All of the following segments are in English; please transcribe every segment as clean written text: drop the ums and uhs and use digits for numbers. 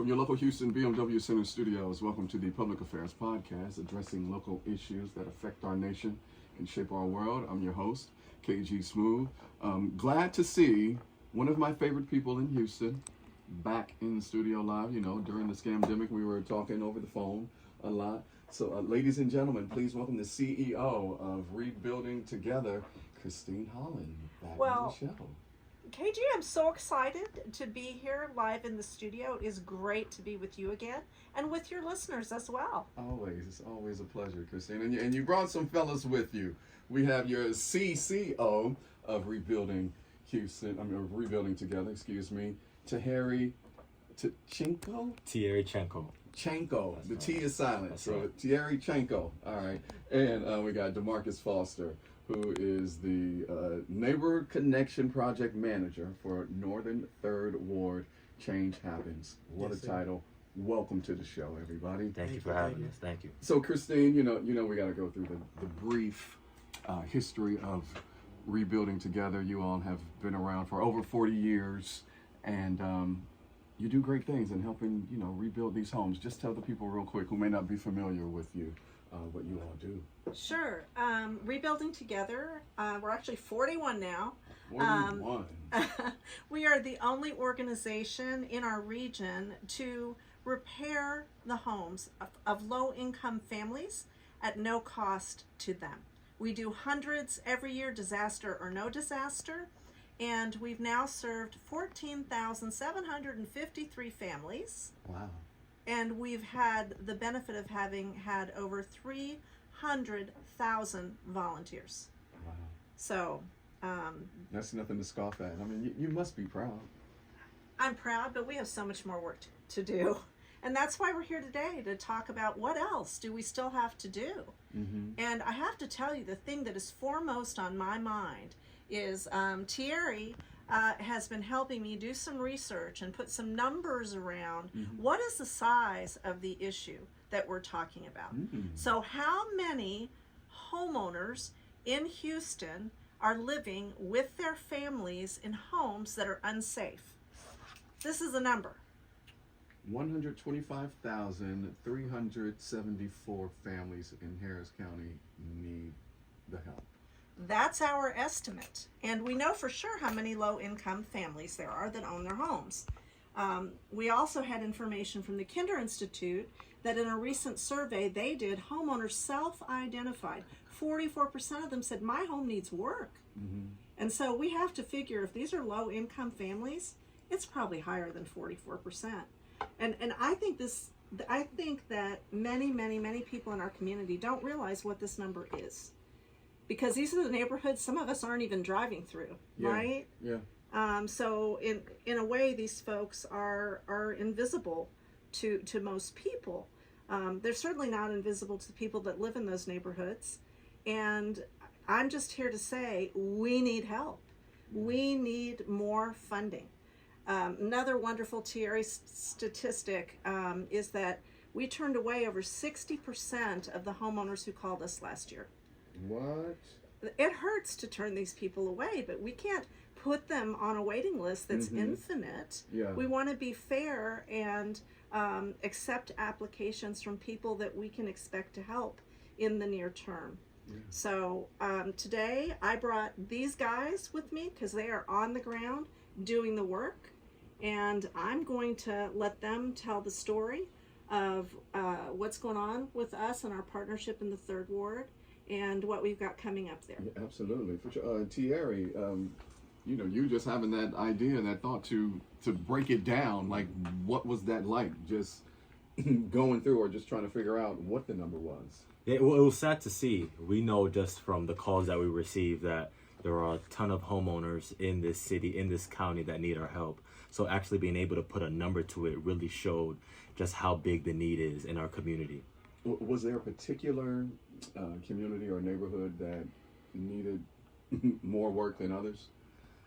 From your local Houston BMW Center studios, welcome to the Public Affairs Podcast, addressing local issues that affect our nation and shape our world. I'm your host, KG Smooth. Glad to see one of my favorite people in Houston back in the studio live. You know, during the scamdemic, we were talking over the phone a lot. So, ladies and gentlemen, please welcome the CEO of Rebuilding Together, Christine Holland, back on the show. KG, I'm so excited to be here live in the studio. It is great to be with you again and with your listeners as well. Always. It's always a pleasure, Christine. And you brought some fellas with you. We have your CCO of Rebuilding Together, Thierry Chenko? Thierry Chenko. Chenko. That's the right. T is silent. That's So right. Thierry Chenko. All right. And we got DeMarcus Foster, who is the Neighbor Connection Project Manager for Northern 3rd Ward Change Happens. What Yes, a sir. title. Welcome to the show, everybody. Thank you for having us. Thank you. So Christine, you know we got to go through the brief history of Rebuilding Together. You all have been around for over 40 years, and you do great things in helping, rebuild these homes. Just tell the people real quick who may not be familiar with you what you all do. Sure. Rebuilding Together, we're actually 41 now. 41. We are the only organization in our region to repair the homes of low-income families at no cost to them. We do hundreds every year, disaster or no disaster, and we've now served 14,753 families. Wow. And we've had the benefit of having had over 300,000 volunteers. Wow. So That's nothing to scoff at. I mean, you must be proud. I'm proud, but we have so much more work to do. And that's why we're here today, to talk about what else do we still have to do. Mm-hmm. And I have to tell you, the thing that is foremost on my mind is Thierry has been helping me do some research and put some numbers around what is the size of the issue that we're talking about. So how many homeowners in Houston are living with their families in homes that are unsafe? This is a number. 125,374 families in Harris County need the help. That's our estimate. And we know for sure how many low-income families there are that own their homes. We also had information from the Kinder Institute that in a recent survey they did, homeowners self-identified. 44% of them said, my home needs work. And so we have to figure if these are low-income families, it's probably higher than 44%. And I think that many people in our community don't realize what this number is. Because these are the neighborhoods some of us aren't even driving through, right? Yeah. So in a way, these folks are invisible to most people. They're certainly not invisible to the people that live in those neighborhoods. And I'm just here to say we need help. We need more funding. Another wonderful Thierry statistic is that we turned away over 60% of the homeowners who called us last year. What? It hurts to turn these people away, but we can't put them on a waiting list that's infinite. Yeah. We want to be fair and accept applications from people that we can expect to help in the near term. Yeah. So today I brought these guys with me because they are on the ground doing the work, and I'm going to let them tell the story of what's going on with us and our partnership in the 3rd Ward and what we've got coming up there. Yeah, absolutely. For sure. Thierry, you just having that idea and that thought to break it down, like what was that like, just going through or just trying to figure out what the number was? It was sad to see. We know just from the calls that we received that there are a ton of homeowners in this city, in this county that need our help. So actually being able to put a number to it really showed just how big the need is in our community. Was there a particular community or neighborhood that needed more work than others?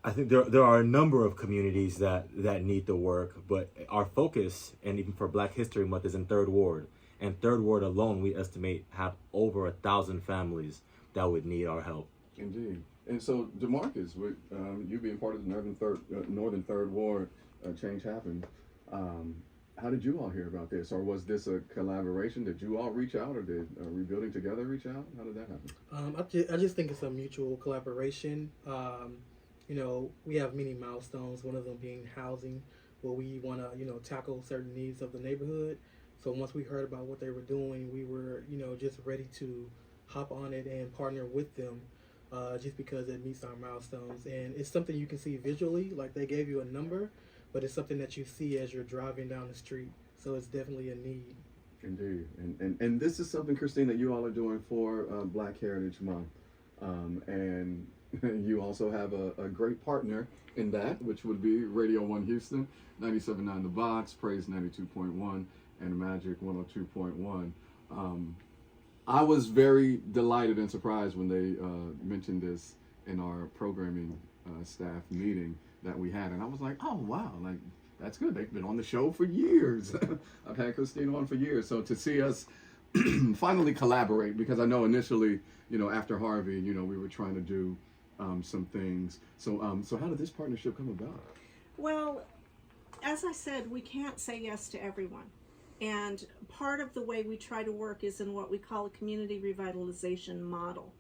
I think there are a number of communities that need the work, but our focus, and even for Black History Month, is in 3rd Ward. And 3rd Ward alone, we estimate have over 1,000 families that would need our help. Indeed. And so, DeMarcus, with you being part of the Northern Third Ward, Change Happened. how did you all hear about this, or was this a collaboration? Did you all reach out, or did Rebuilding Together reach out? How did that happen? I just think it's a mutual collaboration. We have many milestones, one of them being housing, where we want to, tackle certain needs of the neighborhood. So once we heard about what they were doing, we were, just ready to hop on it and partner with them, just because it meets our milestones. And it's something you can see visually, like they gave you a number, but it's something that you see as you're driving down the street. So it's definitely a need. Indeed, and this is something, Christine, that you all are doing for Black Heritage Month, and you also have a great partner in that, which would be Radio 1 Houston, 97.9 The Box, Praise 92.1, and Magic 102.1. I was very delighted and surprised when they mentioned this in our programming staff meeting that we had, and I was like, oh wow, like that's good. They've been on the show for years. I've had Christine on for years, so to see us finally collaborate, because I know initially, after Harvey, we were trying to do some things. So how did this partnership come about? Well, as I said, we can't say yes to everyone. And part of the way we try to work is in what we call a community revitalization model,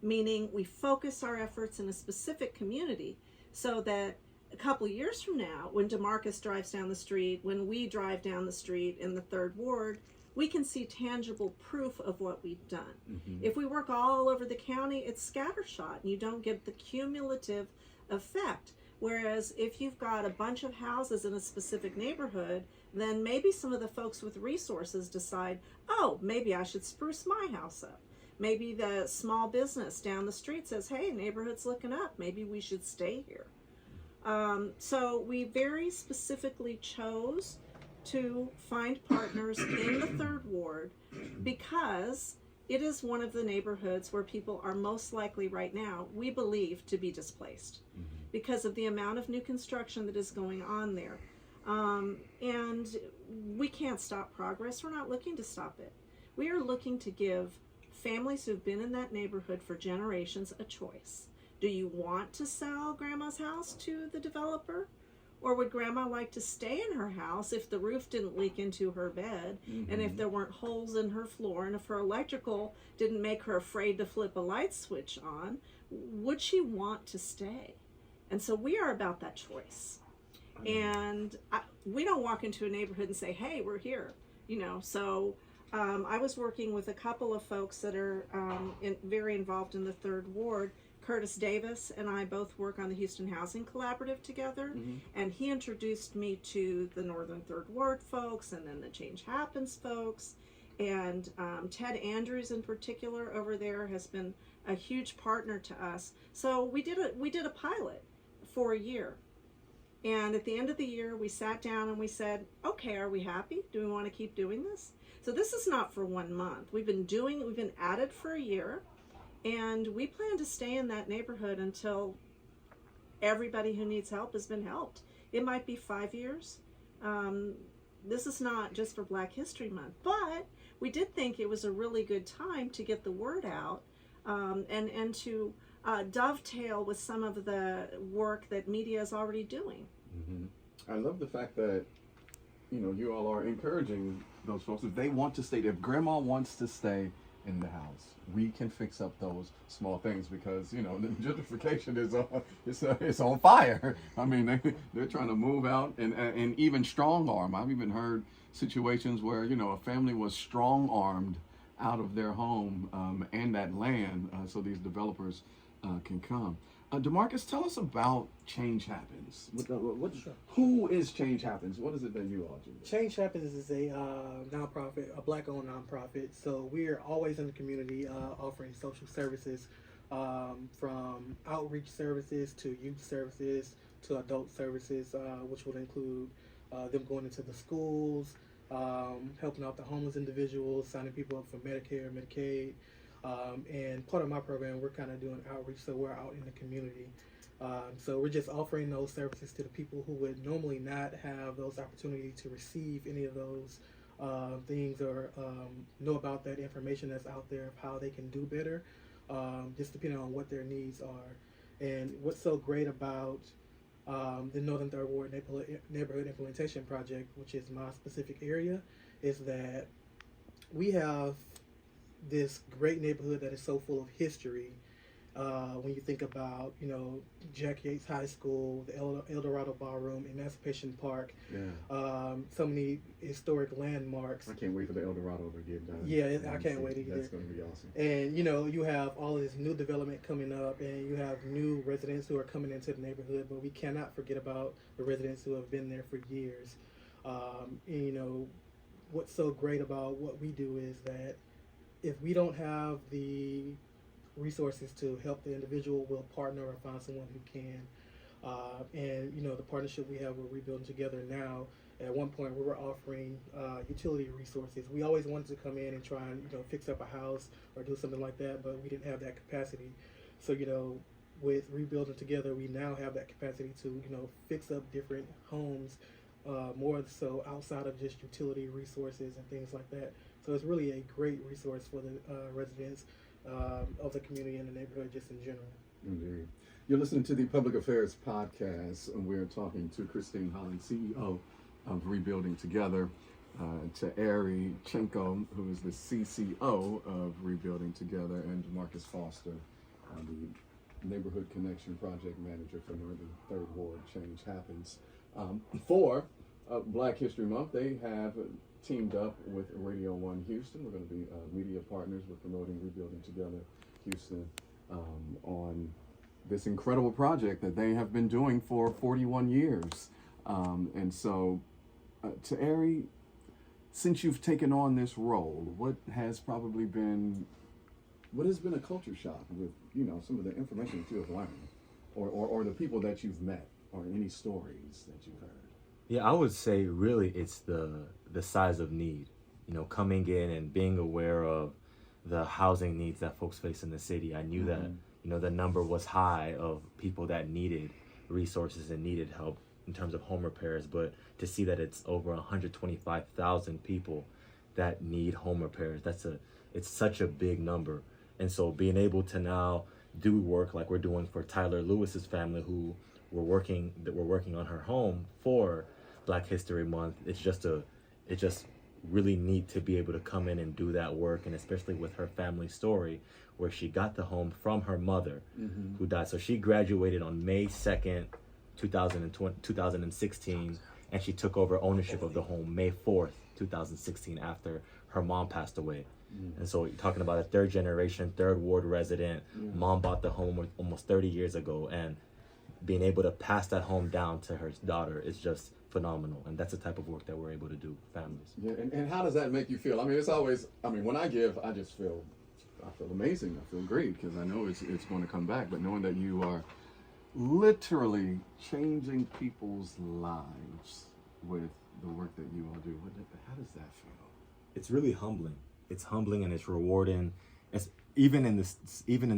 meaning we focus our efforts in a specific community so that a couple of years from now, when DeMarcus drives down the street, when we drive down the street in the 3rd Ward, we can see tangible proof of what we've done. Mm-hmm. If we work all over the county, it's scattershot, and you don't get the cumulative effect. Whereas if you've got a bunch of houses in a specific neighborhood, then maybe some of the folks with resources decide, oh, maybe I should spruce my house up. Maybe the small business down the street says, hey, neighborhood's looking up, maybe we should stay here. So we very specifically chose to find partners in the 3rd Ward because it is one of the neighborhoods where people are most likely right now, we believe, to be displaced because of the amount of new construction that is going on there. And we can't stop progress. We're not looking to stop it. We are looking to give families who've been in that neighborhood for generations a choice. Do you want to sell grandma's house to the developer? Or would grandma like to stay in her house if the roof didn't leak into her bed, and if there weren't holes in her floor, and if her electrical didn't make her afraid to flip a light switch on? Would she want to stay? And so we are about that choice. And we don't walk into a neighborhood and say, hey, we're here. So I was working with a couple of folks that are very involved in the 3rd Ward. Curtis Davis and I both work on the Houston Housing Collaborative together, and he introduced me to the Northern 3rd Ward folks, and then the Change Happens folks, and Ted Andrews in particular over there has been a huge partner to us. So we did a pilot for a year, and at the end of the year we sat down and we said, okay, are we happy? Do we want to keep doing this? So this is not for 1 month. We've been at it for a year. And we plan to stay in that neighborhood until everybody who needs help has been helped. It might be 5 years. This is not just for Black History Month, but we did think it was a really good time to get the word out and to dovetail with some of the work that media is already doing. I love the fact that you all are encouraging those folks, if they want to stay, if grandma wants to stay in the house, we can fix up those small things, because the gentrification is it's on fire. I mean, they're trying to move out, and even strong arm. I've even heard situations where a family was strong armed out of their home and that land, so these developers can come. DeMarcus, tell us about Change Happens. Who is Change Happens? What is it that you all do? Change Happens is a nonprofit, a Black-owned nonprofit. So we're always in the community offering social services, from outreach services to youth services to adult services, which would include them going into the schools, helping out the homeless individuals, signing people up for Medicare, Medicaid. And part of my program, we're kind of doing outreach, so we're out in the community. So we're just offering those services to the people who would normally not have those opportunities to receive any of those things, or know about that information that's out there of how they can do better, just depending on what their needs are. And what's so great about The Northern Third Ward Neighborhood Implementation Project, which is my specific area, is that we have this great neighborhood that is so full of history. When you think about, Jack Yates High School, the El Dorado Ballroom, Emancipation Park, so many historic landmarks. I can't wait for the El Dorado to get done. Yeah, I can't wait either. That's going to be awesome. And you have all this new development coming up, and you have new residents who are coming into the neighborhood, but we cannot forget about the residents who have been there for years. What's so great about what we do is that if we don't have the resources to help the individual, we'll partner or find someone who can. The partnership we have with Rebuilding Together now, at one point we were offering utility resources. We always wanted to come in and try and fix up a house or do something like that, but we didn't have that capacity. So with Rebuilding Together, we now have that capacity to fix up different homes, more so outside of just utility resources and things like that. So it's really a great resource for the residents of the community and the neighborhood just in general. Indeed. You're listening to the Public Affairs Podcast, and we're talking to Christine Holland, CEO of Rebuilding Together, to Ari Chenko, who is the CCO of Rebuilding Together, and Marcus Foster, the Neighborhood Connection Project Manager for Northern Third Ward Change Happens. For Black History Month, they have teamed up with Radio 1 Houston. We're going to be media partners with promoting Rebuilding Together Houston on this incredible project that they have been doing for 41 years. And so, to Ari, since you've taken on this role, what has been a culture shock with, some of the information that you have learned, or the people that you've met, or any stories that you've heard? Yeah, I would say really it's the size of need, coming in and being aware of the housing needs that folks face in the city. I knew that, the number was high of people that needed resources and needed help in terms of home repairs, but to see that it's over 125,000 people that need home repairs, it's such a big number. And so being able to now do work like we're doing for Tyler Lewis's family, who we're working on her home for Black History Month, it's just really neat to be able to come in and do that work, and especially with her family story, where she got the home from her mother, who died. So she graduated on May 2nd, 2016, and she took over ownership of the home May 4th, 2016, after her mom passed away. And so you're talking about a third generation, third ward resident. Mom bought the home almost 30 years ago, and being able to pass that home down to her daughter is just phenomenal. And that's the type of work that we're able to do for families. Yeah, and how does that make you feel? It's always, when I give, I feel amazing. I feel great because I know it's going to come back. But knowing that you are literally changing people's lives with the work that you all do, how does that feel? It's really humbling. It's humbling and it's rewarding. It's even in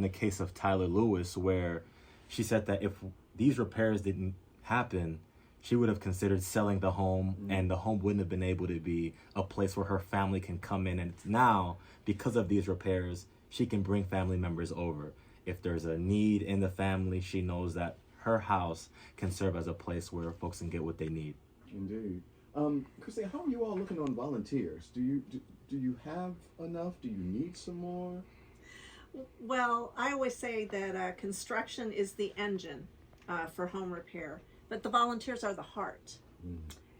the case of Tyler Lewis, where she said that if these repairs didn't happen, she would have considered selling the home, and the home wouldn't have been able to be a place where her family can come in. And it's now, because of these repairs, she can bring family members over. If there's a need in the family, she knows that her house can serve as a place where folks can get what they need. Indeed. Christine, how are you all looking on volunteers? Do you have enough? Do you need some more? Well, I always say that construction is the engine for home repair, but the volunteers are the heart.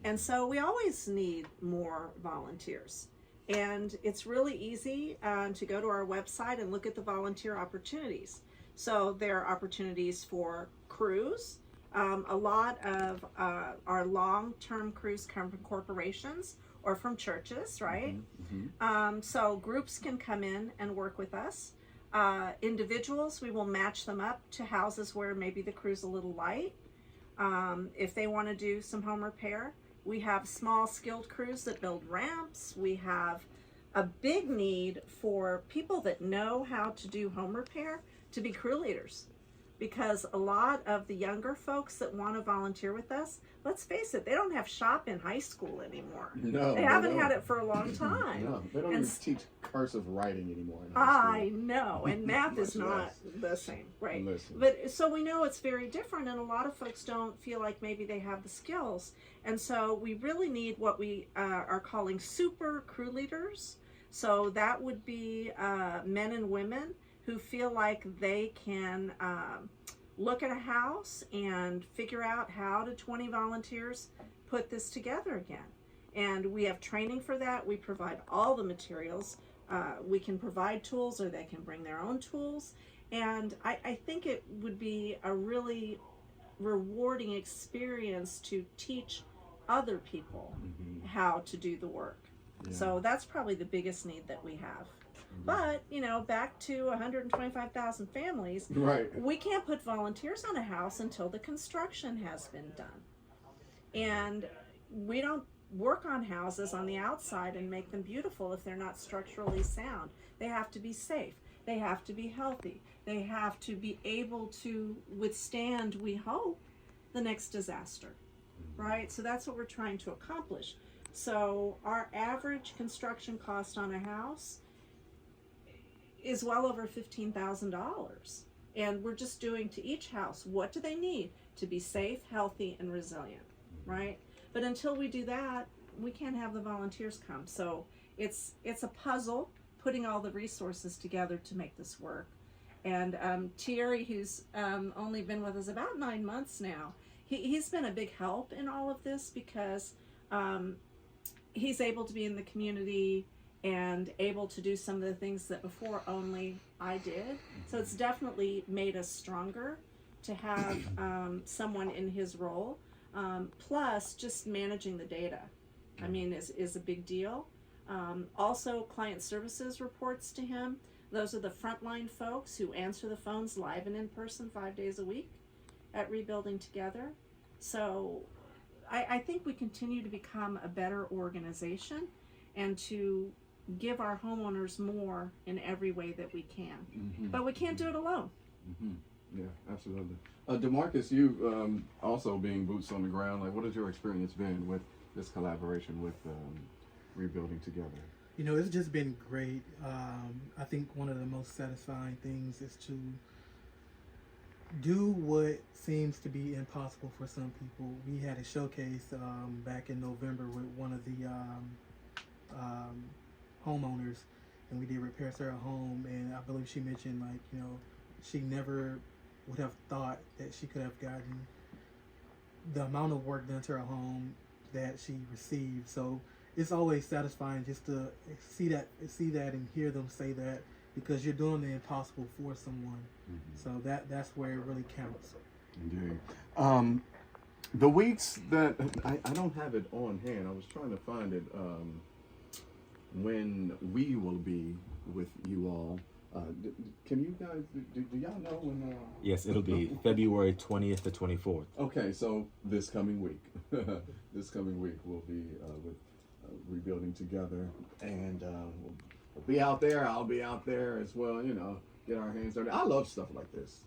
And so we always need more volunteers. And it's really easy to go to our website and look at the volunteer opportunities. So there are opportunities for crews. A lot of our long-term crews come from corporations or from churches, right? So groups can come in and work with us. Individuals, we will match them up to houses where maybe the crew's a little light. If they want to do some home repair, we have small skilled crews that build ramps. We have a big need for people that know how to do home repair to be crew leaders. because a lot of the younger folks that want to volunteer with us, let's face it, they don't have shop in high school anymore. No, They haven't had it for a long time. No, they don't And even teach cursive writing anymore in high I school. know, and math is Much not less. the same, right? Listen. But so we know it's very different, and a lot of folks don't feel like maybe they have the skills, and so we really need what we are calling super crew leaders. So that would be men and women who feel like they can look at a house and figure out how do 20 volunteers put this together again. And we have training for that. We provide all the materials. We can provide tools, or they can bring their own tools. And I think it would be a really rewarding experience to teach other people how to do the work. Yeah. So that's probably the biggest need that we have. But, you know, back to 125,000 families, Right. we can't put volunteers on a house until the construction has been done. And we don't work on houses on the outside and make them beautiful if they're not structurally sound. They have to be safe. They have to be healthy. They have to be able to withstand, we hope, the next disaster, right? So that's what we're trying to accomplish. So our average construction cost on a house is well over $15,000. And we're just doing to each house, what do they need to be safe, healthy, and resilient, right? But until we do that, we can't have the volunteers come. So it's a puzzle, putting all the resources together to make this work. And Thierry, who's only been with us about 9 months now, he's been a big help in all of this, because he's able to be in the community and able to do some of the things that before only I did. So it's definitely made us stronger to have someone in his role. Plus, just managing the data, I mean, is a big deal. Also, client services reports to him. Those are the frontline folks who answer the phones live and in person 5 days a week at Rebuilding Together. So I think we continue to become a better organization and to give our homeowners more in every way that we can. But we can't do it alone. Yeah, absolutely. DeMarcus, you also being boots on the ground, like, what has your experience been with this collaboration with Rebuilding Together? You know, it's just been great. I think one of the most satisfying things is to do what seems to be impossible for some people. We had a showcase back in November with one of the homeowners, and we did repairs to her home, and I believe she mentioned, like, you know, she never would have thought that she could have gotten the amount of work done to her home that she received. So it's always satisfying just to see that and hear them say that, because you're doing the impossible for someone. So that's where it really counts. Indeed. The weeks that I don't have it on hand. I was trying to find it when we will be with you all. Can you guys, do y'all know when? Yes, it'll be February 20th to 24th. Okay, so this coming week, this coming week we'll be with Rebuilding Together, and we'll be out there. I'll be out there as well. You know, get our hands dirty. I love stuff like this.